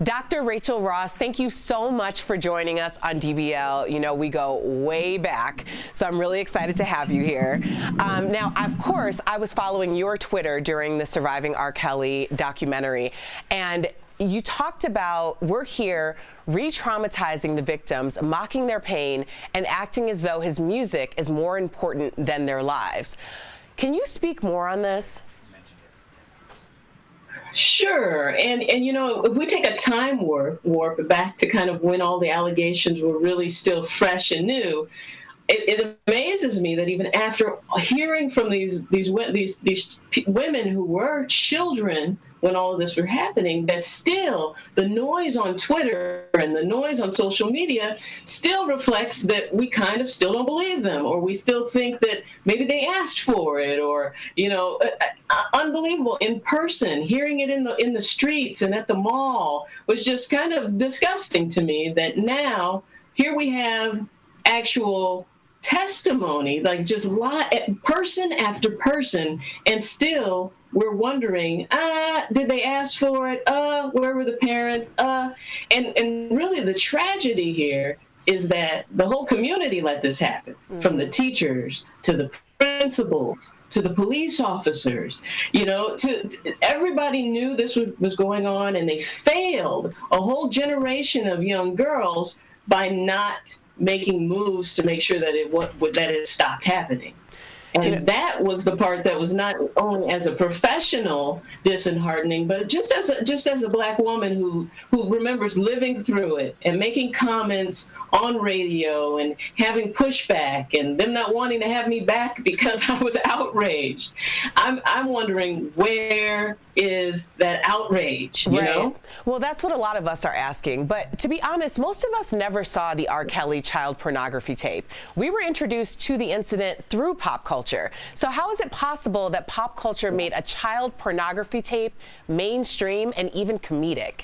Dr. Rachael Ross, thank you so much for joining us on DBL. You know, we go way back, so I'm really excited to have you here. Now, of course, I was following your Twitter during the Surviving R. Kelly documentary, and you talked about we're here re-traumatizing the victims, mocking their pain, and acting as though his music is more important than their lives. Can you speak more on this? Sure. And you know, if we take a time warp back to kind of when all the allegations were really still fresh and new, it amazes me that even after hearing from these women who were children when all of this were happening, that still the noise on Twitter and the noise on social media still reflects that we kind of still don't believe them, or we still think that maybe they asked for it, or, you know, unbelievable. In person, hearing it in the streets and at the mall was just kind of disgusting to me, that now here we have actual testimony, like just person after person, and still we're wondering, did they ask for it? Where were the parents? And really the tragedy here is that the whole community let this happen, from the teachers to the principals to the police officers, you know, to everybody knew this was going on, and they failed a whole generation of young girls by not making moves to make sure that it stopped happening. And that was the part that was not only as a professional disheartening, but just as a Black woman who remembers living through it and making comments on radio and having pushback and them not wanting to have me back because I was outraged. I'm wondering, where is that outrage, you know? Well, that's what a lot of us are asking. But to be honest, most of us never saw the R. Kelly child pornography tape. We were introduced to the incident through pop culture. So how is it possible that pop culture made a child pornography tape mainstream and even comedic?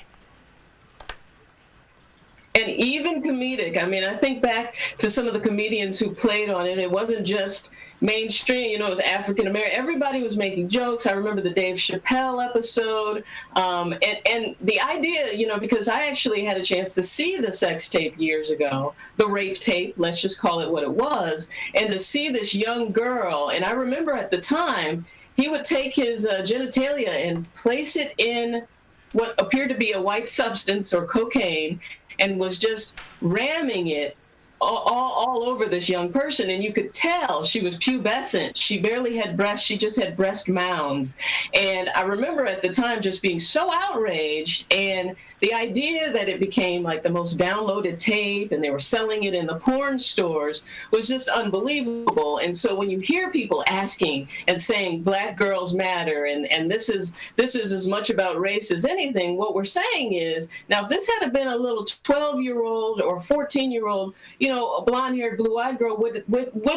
And even comedic. I mean, I think back to some of the comedians who played on it. It wasn't just mainstream, you know, it was African American. Everybody was making jokes. I remember the Dave Chappelle episode. And the idea, you know, because I actually had a chance to see the sex tape years ago, the rape tape, let's just call it what it was, and to see this young girl. And I remember at the time, he would take his genitalia and place it in what appeared to be a white substance or cocaine, and was just ramming it all over this young person. And you could tell she was pubescent. She barely had breasts. She just had breast mounds. And I remember at the time just being so outraged, and the idea that it became like the most downloaded tape and they were selling it in the porn stores was just unbelievable. And so when you hear people asking and saying Black girls matter, and this is as much about race as anything, what we're saying is, now if this had been a little 12-year-old or 14-year-old, you know, a blonde-haired, blue-eyed girl, would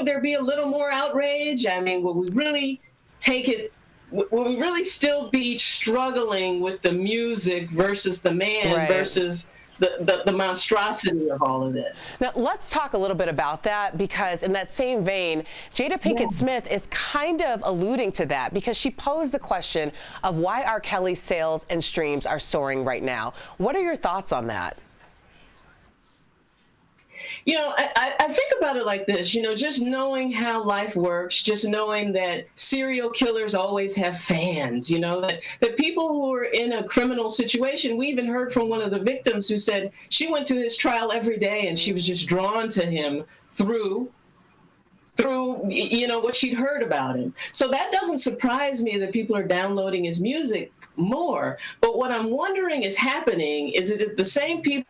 there be a little more outrage? I mean, would we really take it? Will we really still be struggling with the music versus the man versus the monstrosity of all of this? Now, let's talk a little bit about that, because in that same vein, Jada Pinkett Smith is kind of alluding to that, because she posed the question of why R. Kelly's sales and streams are soaring right now. What are your thoughts on that? You know, I think about it like this, you know, just knowing how life works, just knowing that serial killers always have fans, you know, that people who are in a criminal situation, we even heard from one of the victims who said she went to his trial every day and she was just drawn to him through, you know, what she'd heard about him. So that doesn't surprise me that people are downloading his music more. But what I'm wondering is happening is that the same people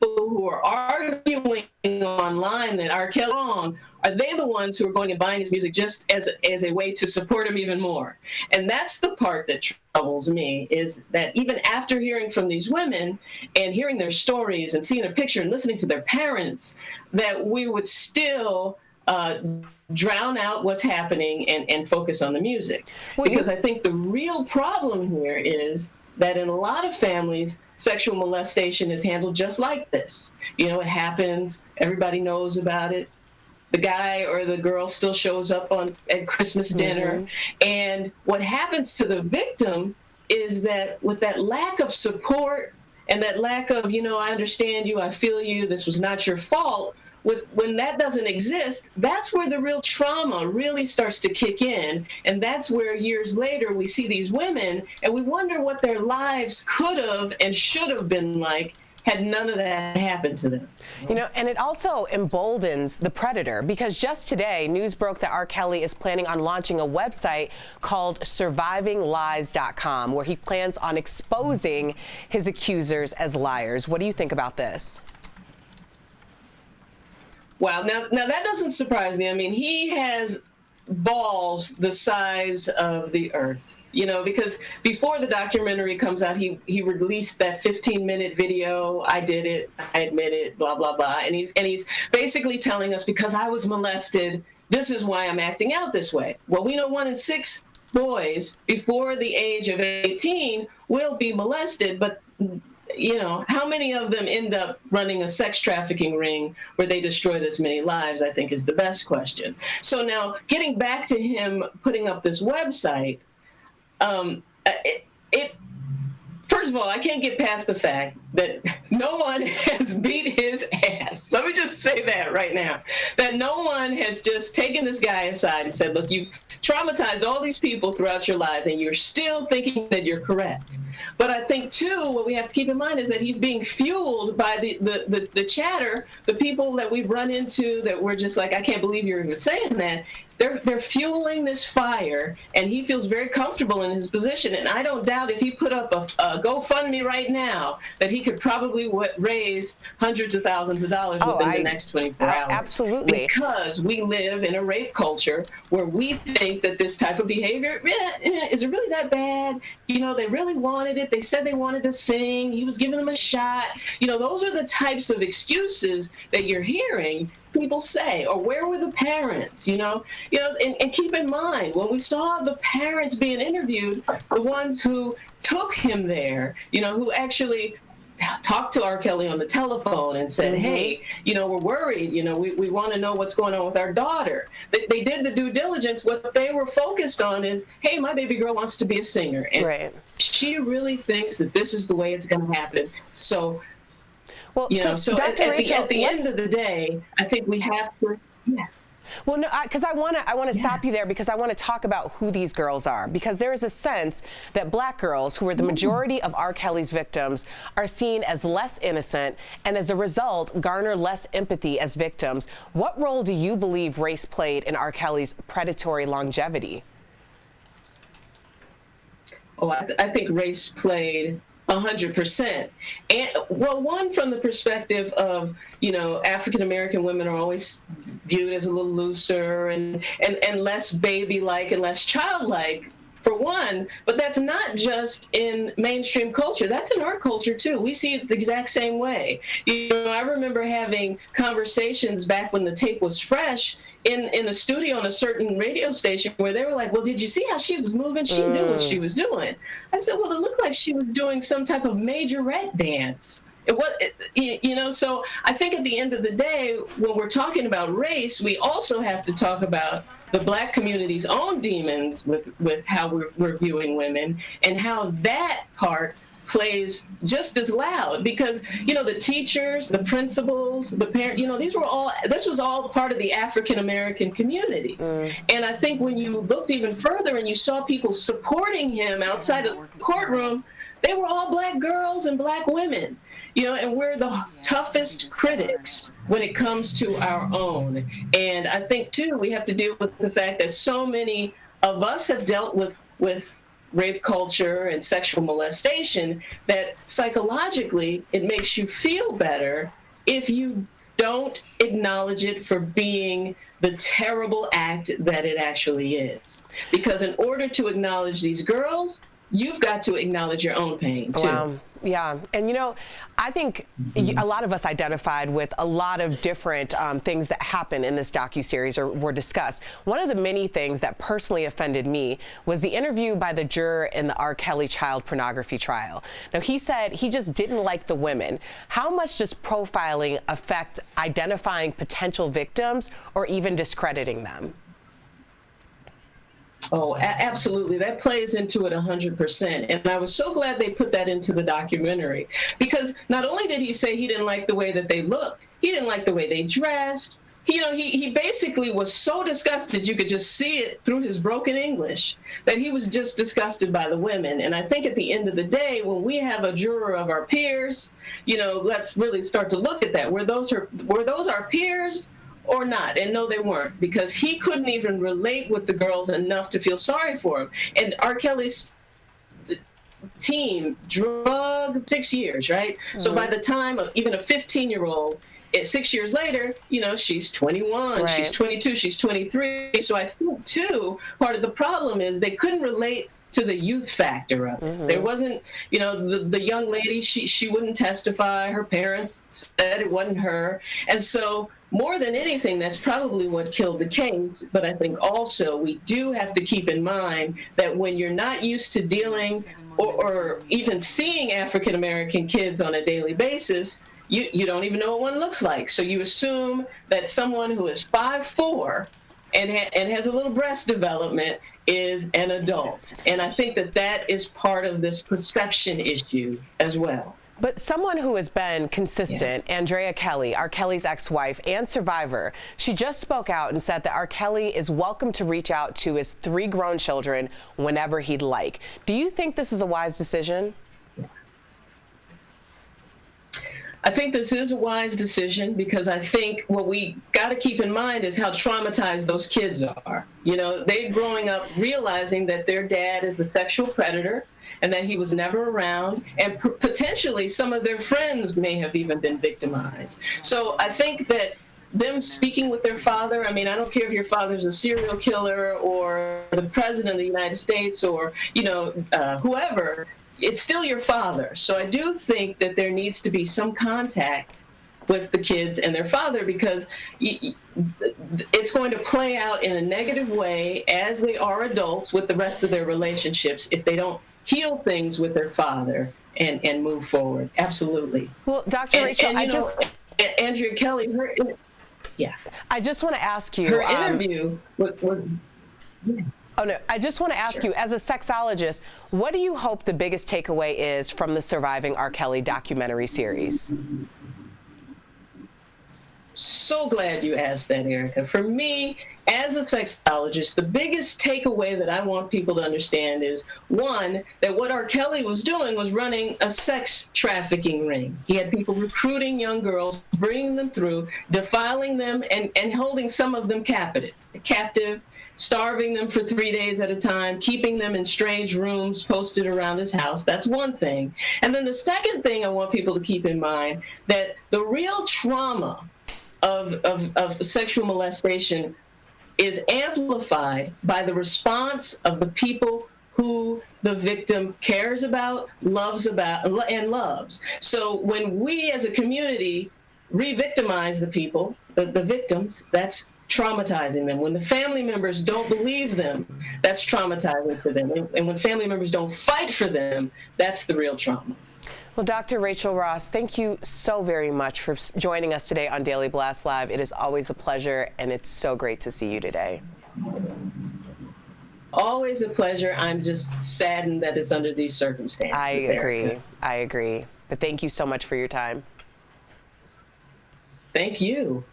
who are arguing online that R. Kelly wrong, are they the ones who are going and buying his music just as a way to support him even more? And that's the part that troubles me, is that even after hearing from these women and hearing their stories and seeing their picture and listening to their parents, that we would still drown out what's happening and focus on the music. Because I think the real problem here is that in a lot of families, sexual molestation is handled just like this. You know, it happens, everybody knows about it. The guy or the girl still shows up at Christmas dinner. And what happens to the victim is that with that lack of support and that lack of, I understand you, I feel you, this was not your fault. When that doesn't exist, that's where the real trauma really starts to kick in. And that's where years later we see these women and we wonder what their lives could have and should have been like had none of that happened to them. And it also emboldens the predator, because just today, news broke that R. Kelly is planning on launching a website called survivinglies.com, where he plans on exposing his accusers as liars. What do you think about this? Wow. Now that doesn't surprise me. I mean, he has balls the size of the earth, because before the documentary comes out, he released that 15-minute video. I did it. I admit it, blah, blah, blah. And he's basically telling us, because I was molested, this is why I'm acting out this way. Well, we know 1 in 6 boys before the age of 18 will be molested, but how many of them end up running a sex trafficking ring where they destroy this many lives, I think is the best question. So now getting back to him putting up this website, first of all, I can't get past the fact that no one has beat his ass. Let me just say that right now, that no one has just taken this guy aside and said, look, you've traumatized all these people throughout your life and you're still thinking that you're correct. But I think, too, what we have to keep in mind is that he's being fueled by the chatter, the people that we've run into that we're just like, I can't believe you're even saying that. They're fueling this fire, and he feels very comfortable in his position. And I don't doubt if he put up a GoFundMe right now that he could probably raise hundreds of thousands of dollars within the next 24 hours. Absolutely. Because we live in a rape culture where we think that this type of behavior, is it really that bad? They really wanted it. They said they wanted to sing. He was giving them a shot. Those are the types of excuses that you're hearing people say, or where were the parents, and keep in mind, when we saw the parents being interviewed, the ones who took him there, who actually talked to R. Kelly on the telephone and said, hey, we're worried, we want to know what's going on with our daughter. They did the due diligence. What they were focused on is, hey, my baby girl wants to be a singer. And she really thinks that this is the way it's going to happen. So, so at the end of the day, I think we have to, Well, no, because I want to stop you there, because I want to talk about who these girls are, because there is a sense that Black girls, who are the majority of R. Kelly's victims, are seen as less innocent and as a result garner less empathy as victims. What role do you believe race played in R. Kelly's predatory longevity? Oh, I think race played 100%. And one, from the perspective of, African-American women are always viewed as a little looser and less baby-like and less childlike, for one, but that's not just in mainstream culture. That's in our culture, too. We see it the exact same way. I remember having conversations back when the tape was fresh in a studio on a certain radio station where they were like, well, did you see how she was moving? She knew what she was doing. I said, well, it looked like she was doing some type of majorette dance. So I think at the end of the day, when we're talking about race, we also have to talk about the Black community's own demons with how we're viewing women, and how that part plays just as loud, because the teachers, the principals, the parents, this was all part of the African American community. And I think when you looked even further and you saw people supporting him outside of the courtroom, they were all Black girls and Black women. And we're the toughest critics when it comes to our own. And I think, too, we have to deal with the fact that so many of us have dealt with rape culture and sexual molestation, that psychologically it makes you feel better if you don't acknowledge it for being the terrible act that it actually is. Because in order to acknowledge these girls, you've got to acknowledge your own pain, too. Wow. Yeah. And, I think a lot of us identified with a lot of different things that happened in this docuseries or were discussed. One of the many things that personally offended me was the interview by the juror in the R. Kelly child pornography trial. Now, he said he just didn't like the women. How much does profiling affect identifying potential victims or even discrediting them? Oh, absolutely. That plays into it 100%. And I was so glad they put that into the documentary, because not only did he say he didn't like the way that they looked, he didn't like the way they dressed. He basically was so disgusted, you could just see it through his broken English, that he was just disgusted by the women. And I think at the end of the day, when we have a juror of our peers, let's really start to look at that. Were those our peers or not? And no, they weren't, because he couldn't even relate with the girls enough to feel sorry for them. And R. Kelly's team drug 6 years, right? Mm-hmm. So by the time of even a 15-year-old, 6 years later, she's 21, right. She's 22, she's 23. So I think, too, part of the problem is they couldn't relate to the youth factor of it. Mm-hmm. There wasn't, the young lady, she wouldn't testify. Her parents said it wasn't her. And so more than anything, that's probably what killed the case. But I think also we do have to keep in mind that when you're not used to dealing or even seeing African-American kids on a daily basis, you don't even know what one looks like. So you assume that someone who is 5'4" and has a little breast development is an adult. And I think that is part of this perception issue as well. But someone who has been consistent, yeah. Andrea Kelly, R. Kelly's ex-wife and survivor, she just spoke out and said that R. Kelly is welcome to reach out to his 3 grown children whenever he'd like. Do you think this is a wise decision? I think this is a wise decision, because I think what we got to keep in mind is how traumatized those kids are. They're growing up realizing that their dad is the sexual predator and that he was never around, and potentially some of their friends may have even been victimized. So I think that them speaking with their father, I don't care if your father's a serial killer or the president of the United States or, whoever, it's still your father. So I do think that there needs to be some contact with the kids and their father, because it's going to play out in a negative way as they are adults with the rest of their relationships if they don't heal things with their father and move forward. Absolutely. Well, Dr. Rachael, Andrea Kelly, I just want to ask you. Her interview was yeah. Oh, no. I just want to ask you, as a sexologist, what do you hope the biggest takeaway is from the Surviving R. Kelly documentary series? So glad you asked that, Erica. For me, as a sexologist, the biggest takeaway that I want people to understand is, one, that what R. Kelly was doing was running a sex trafficking ring. He had people recruiting young girls, bringing them through, defiling them, and holding some of them captive, starving them for 3 days at a time, keeping them in strange rooms posted around his house. That's one thing. And then the second thing I want people to keep in mind, that the real trauma of sexual molestation is amplified by the response of the people who the victim cares about, loves. So when we as a community re-victimize the people, the victims, that's traumatizing them. When the family members don't believe them, that's traumatizing for them. And when family members don't fight for them, that's the real trauma. Well, Dr. Rachael Ross, thank you so very much for joining us today on Daily Blast Live. It is always a pleasure, and it's so great to see you today. Always a pleasure. I'm just saddened that it's under these circumstances. I agree. But thank you so much for your time. Thank you.